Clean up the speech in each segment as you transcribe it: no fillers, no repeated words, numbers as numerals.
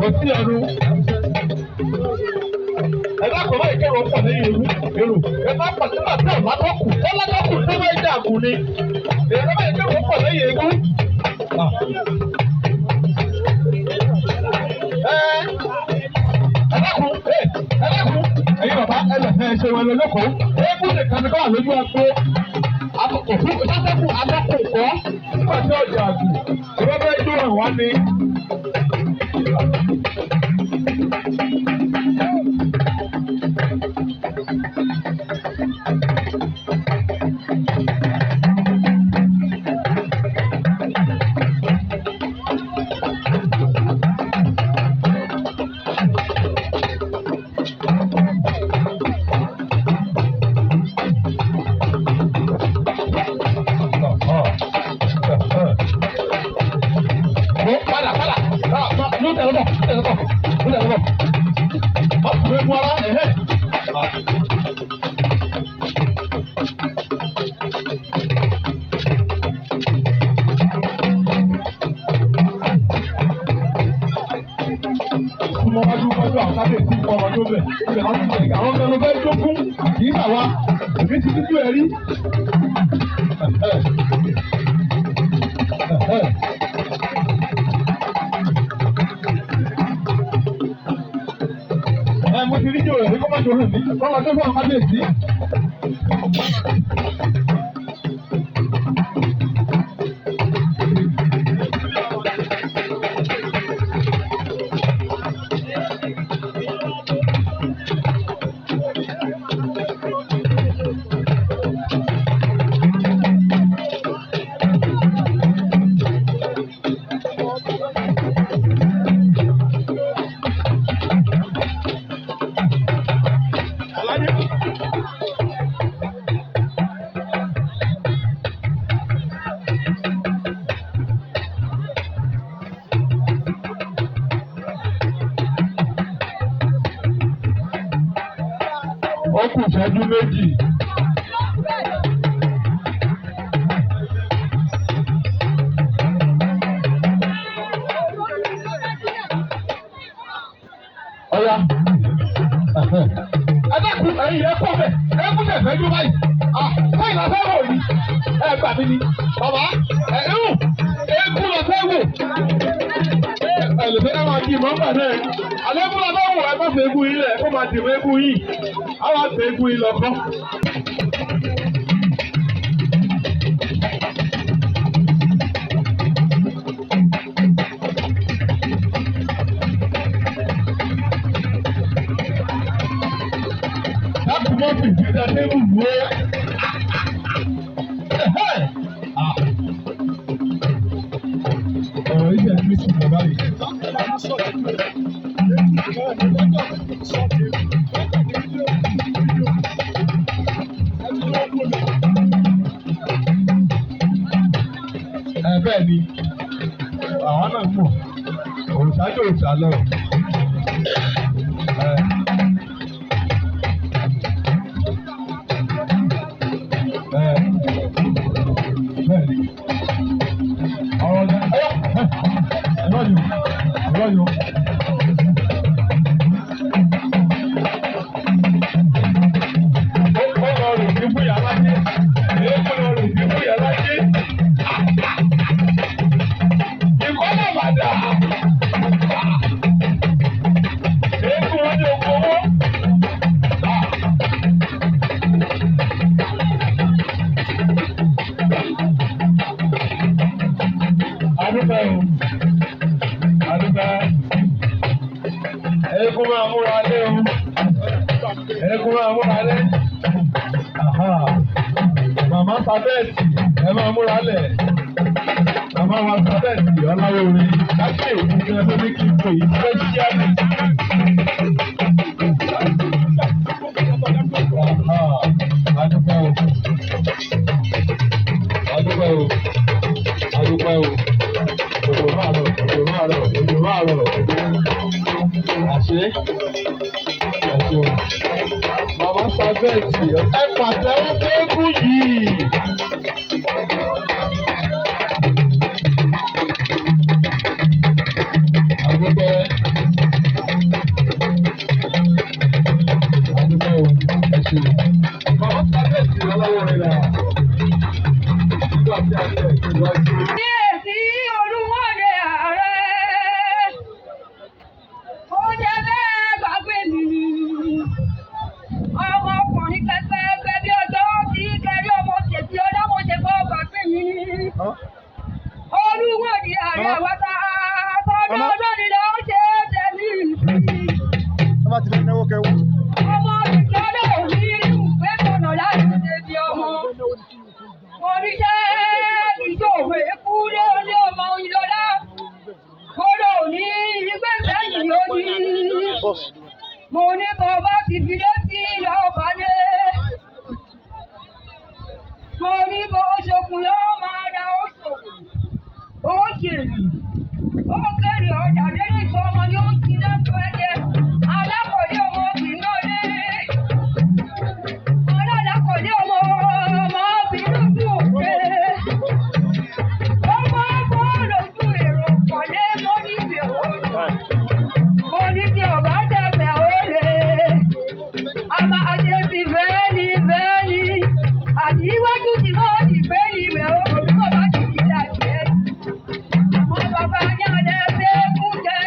kò sí ẹnu. Ẹ̀dá kò báyìí kẹ́rù ọ̀pọ̀ lẹ́yìn èrò. Ẹ̀dá pàṣẹ àti àmàtọ́kù. Ọlọ́dọ́kù tó bá jẹ́ àgùn ni. Ẹ̀dá báyìí kẹ́rù ọ̀pọ̀ lẹ́yìn èrò. Ẹ̀dákun ẹ̀yin bàbá ẹlẹ́fẹ̀ ṣe wọn lọ́kọ̀ọ́. Eégún nìkan ni kọ́ wà lójú agbo. Òfin sátẹ́kù adọ́kùn kọ́ nígbà tí ọjà àgùn. Ìrọ́bẹ́ jó rẹ̀ wá ní. Àwọn ọmọ ọlọ́fẹ́ jókòó kì í bà wá, èmi ti dúdú ẹ̀ rí. Mo ti rí jòrò ní kó má jòrò ní, kọ́ máa tó fún àwọn kábíyèsí. Ó kù ìṣẹ́jú méjì. Ọ̀ya. Ẹ̀dẹ́kun ẹ̀yìn ẹ̀ kọ́ bẹ̀, ẹ̀kún tẹ̀ fẹ́ jó báyìí. Báyìí la fẹ́ wò ni, ẹ gbà mí ni. Bàbá ẹ̀kún la fẹ́ wò. Ẹ̀lẹ́fẹ́ náà máa di ìmọ̀ ńgbà náà. Àlẹ́kún la fẹ́ wò ẹ má fẹ́ egun yín lẹ̀, kó máa dì mọ́ egun yìí. Àwọn àgbẹ̀ egun yìí lọ kọ́. Láti mọ́ fi ìdíjà tébù wé. Ọ̀rọ̀ yìí jẹ́ kí sùn bàbá yìí. Bẹ́ẹ̀ ni àwọn náà mọ̀ òrùsájò òrùsá lọ. Bẹ́ẹ̀ ni ọ̀rọ̀ ọ̀dà ẹ̀rọ Ẹ̀kún máa múra lé o. Ẹ̀kún máa múra lé. Màmá Sábẹ́ẹ̀tì ẹ máa múra lẹ̀. Màmá wa Sábẹ́ẹ̀tì ọláwó orin. Káṣíyè ìdíje ẹgbẹ́ ní kí n pè é spẹ́ṣíálì. Adúpẹ́ o. Adúpẹ́ o. Adúpẹ́ o. Òjò máa rọ̀. Òjò máa rọ̀. Àṣé. Màmá Sábẹ́ẹ̀tì ẹ pàtẹ́wọ́ fẹ́ẹ́kù yìí. Adúpẹ́. Mo ní bọ́ bá ti fi létí lọ́ba lé. Mo ní bó ṣokùn yóò máa da ó ṣòkùn. Ó jèrè. Ó kéré ọjà lẹ́yìn tó ọmọ yóò ti lẹ́tọ̀ ẹ̀jẹ̀. Alákọ̀ọ́lé ọmọ obìnrin náà lé. Alákọ̀ọ́lé ọmọ obìnrin tó òkè. Ó máa bọ́ lójú èrò kọ̀lé mọ́ níbi òun. Mo ní kí ọba dẹ̀bẹ̀ ó lè. A máa ṣe ti bẹ́ẹ̀ni. Àti iwájú ti mọ́ ti bẹ́ẹ̀ni rẹ̀ ó kò bí kò bá ti di àjẹ́. Àwọn bàbá yàrá ṣe é kú jẹ́.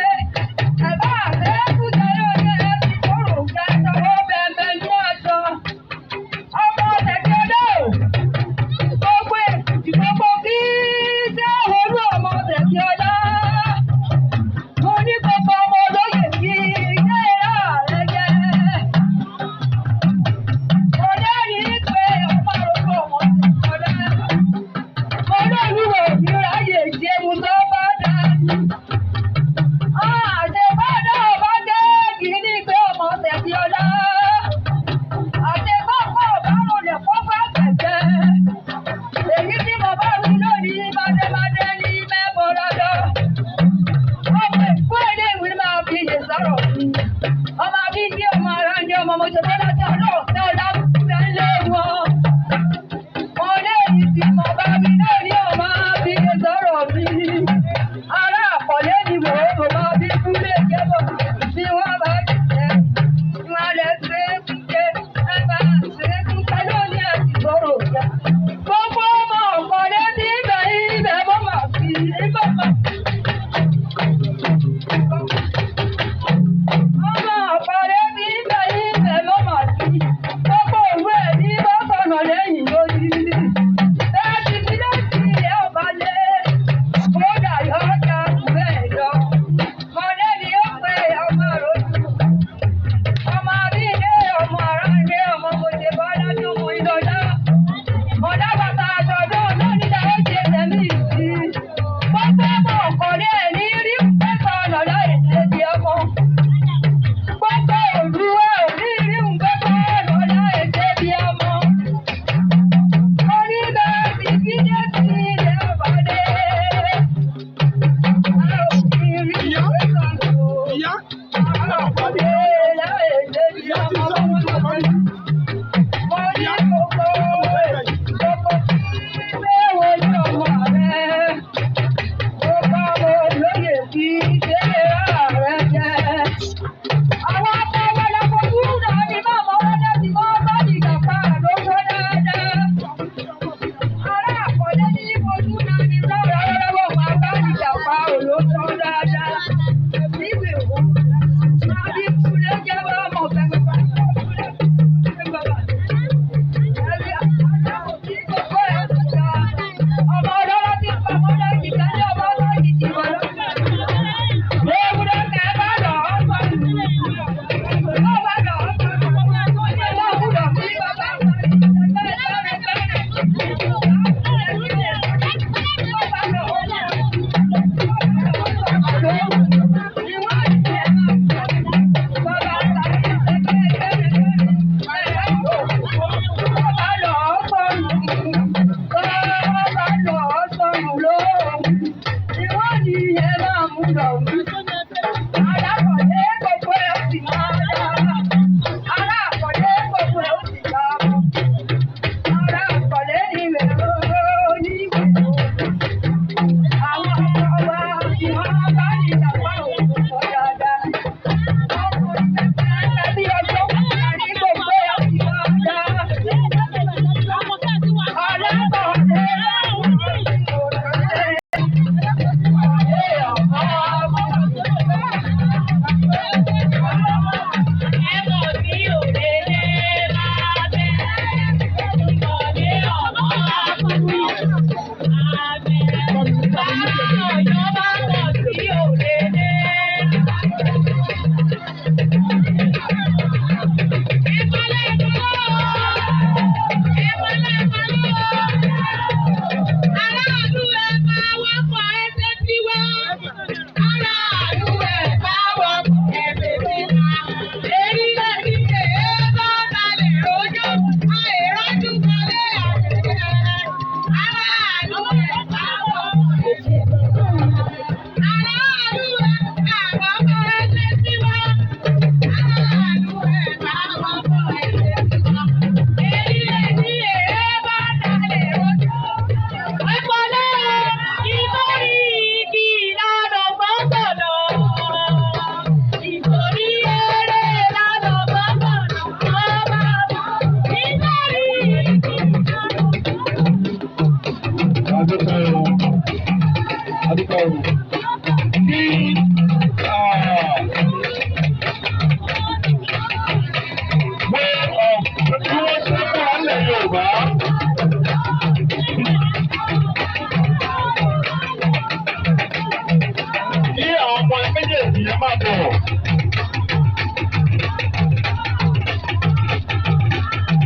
yẹn máa bọ̀.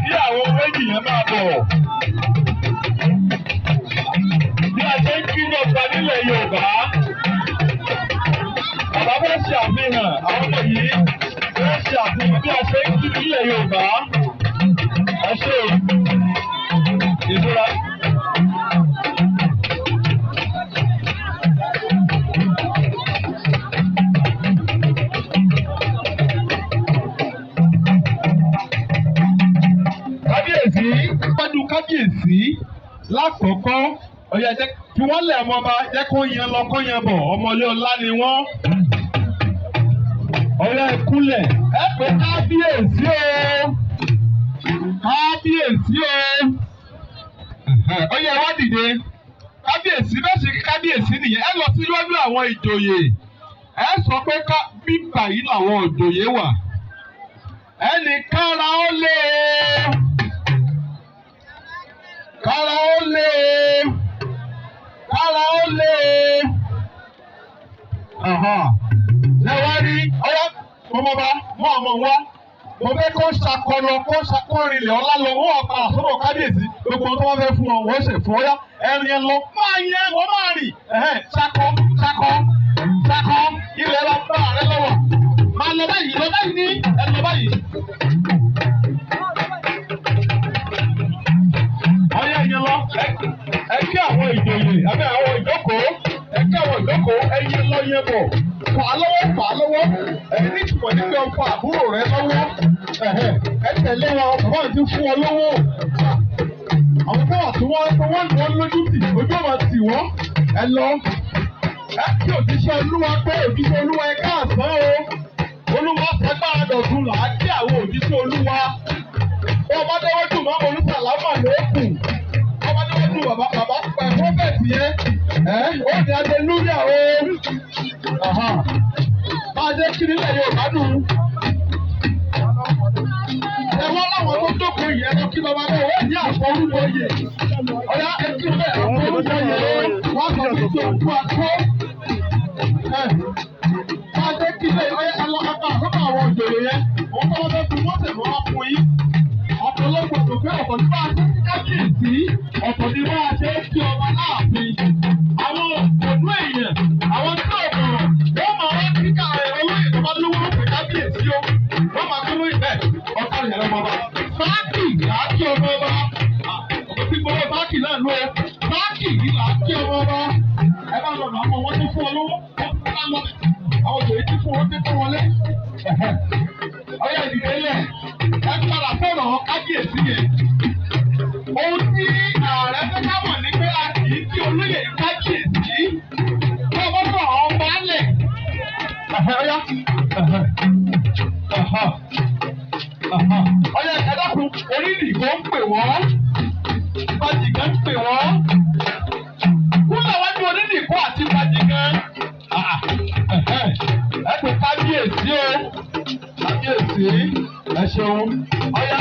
Kí àwọn méjì yẹn máa bọ̀. Bí a ṣe ń kí ní ọgbà nílẹ̀ Yorùbá. Bàbá fẹ́ ṣe àfihàn àwọn ọmọ yìí fẹ́ ṣe àfihàn bí a ṣe ń kí nílẹ̀ Yorùbá. Ẹ ṣe ìdúrà. Kábíyèsí lákọ̀ọ́kọ́ ọ̀yà jẹ́ kí wọ́n lẹ̀ ọmọ ọba jẹ́ kó yan lọ kó yan bọ̀ ọmọlé ọlá ni wọ́n. Ọ̀yà ìkúnlẹ̀ ẹ pé kábíyèsí o kábíyèsí o ọ̀yà wá dìde kábíyèsí bẹ́ẹ̀ sì kábíyèsí nìyẹn ẹ lọ síwájú àwọn ìjòyè ẹ sọ pé bíbà yìí làwọn ìjòyè wà ẹnì kára ó lé kára ó lé kára ó lé lẹ́wárí ọ̀yá ọmọba mọ́ ọmọ wa mo fẹ́ kó ṣàkọlọ kó ṣàkọrinlẹ̀ ọ̀la lọ wọ́n ọ̀pá àsọ̀rọ̀ kábíyèsí gbogbo tó wọ́n fẹ́ fún ọ wọ́n ṣe fún ọ̀yá ẹ̀rìn ẹ̀ lọ máa yẹ wọ́n máa rìn ṣakọ ṣakọ ṣakọ ilẹ̀ lọ bá rẹ lọ́wọ́ máa lọ báyìí ní ẹ lọ báyìí. Ọ̀yá yẹn lọ ẹ kí àwọn ìjòyè àbí àwọn ìjókòó ẹ kí àwọn ìjókòó ẹ yẹ lọ yẹ bọ̀ fà á lọ́wọ́ ẹ ní ìtumọ̀ nígbà ọkọ̀ àbúrò rẹ lọ́wọ́ ẹ tẹ̀lé wọn bàbá ti fún ọ lọ́wọ́ àwọn bọ́ọ̀ tí wọ́n lójú tì ojú ọmọ tì wọ́n ẹ lọ ẹ kí òjíṣẹ́ olúwa pé òjíṣẹ́ olúwa ẹ káàsán o olúwa sẹgbàá dọ̀tun là á kí àwọn òjíṣẹ́ olúwa ọba dẹ́wọ́dún máa mọ̀ nípa àlámà lóòkù ọba dẹ́wọ́dún bàbá prọfẹ̀tì yẹn ó ní adélúyà o máa jẹ́ kí nílẹ̀ Yorùbá dùn. Ẹ̀wọ́n láwọn tó jókòó yẹn lọ kí bàbá náà ó ní àfọwúrò yẹ ọ̀yá ẹtí bẹ́ẹ̀ àfọwúrò yẹ wọ́n sọ fún ti òkú akó. Máa jẹ́ kí nílẹ̀ ọlọ́pàá àkọ́kọ́ àwọn òjòrò yẹn wọ́n tọ́ wọ́n fẹ́ fún mọ́tẹ̀ wọ́n á fún yín. Ọ̀pọ̀lọpọ̀ tó fẹ́ ọ̀pọ̀ nípa kábíyèsí ọ̀pọ̀ ní bá a ṣe ń kí ọba láàfin. Àwọn òdú èèyàn, àwọn tí ò bọ̀rọ̀, wọ́n máa wá kíkà olóyè tó bá lówó pé kábíyèsí o. Wọ́n máa tó lóyè bẹ́ẹ̀, ọkọ rẹ̀ lọ́mọ ọba. Sáàkì là á kí ọmọ ọba. Ọ̀pọ̀ tí gbowó sáàkì náà lọ. Sáàkì yìí là á kí ọmọ ọba. Ẹ bá lọ́nà àwọn wọn tó fún ọ lówó. Àwọn òṣèré tí fún wọn tó fún wọlé. Ọyá ìdílé lẹ̀ ẹ padà sọ̀rọ̀ kábíyèsí yẹn. Ohun tí ààrẹ fẹ́ ká mọ̀ ní pé a kì í kí olóyè kábíyèsí tó bá bọ̀ ọ́ baálẹ̀. Ọyá ẹ dákun onídìgbò ń pè wọ́n Fájìgán ń pè wọ́n kúlẹ̀ wájú onídìgbò àti Fájìgán. Ẹ pè kábíyèsí o kábíyèsí ẹ ṣeun ọyá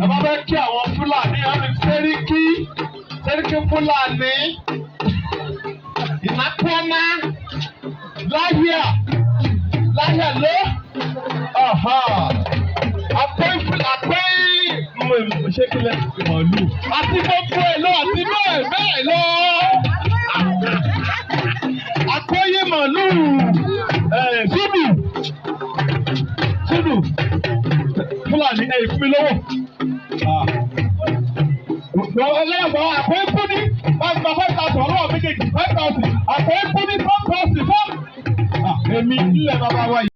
ẹ bá fẹ́ kí àwọn Fúlàní ẹni sẹ́ríkì Fúlàní ìnákọ́ná láyà ló àpẹ́ ṣékìlẹ̀ màálù àti gbogbo ẹ̀ lọ àti bẹ́ẹ̀ lọ àpẹ́yẹ màálù Súdù Fúlàní ẹ̀ fún mi lọ́wọ́. Ẹlẹ́yàbọ̀ àpò ikú ní 5,000 ọlọ́wọ́ méjèèjì 5,000 àpò ikú ní 4,000 fún. Èmi ilẹ̀ bàbá wa yìí.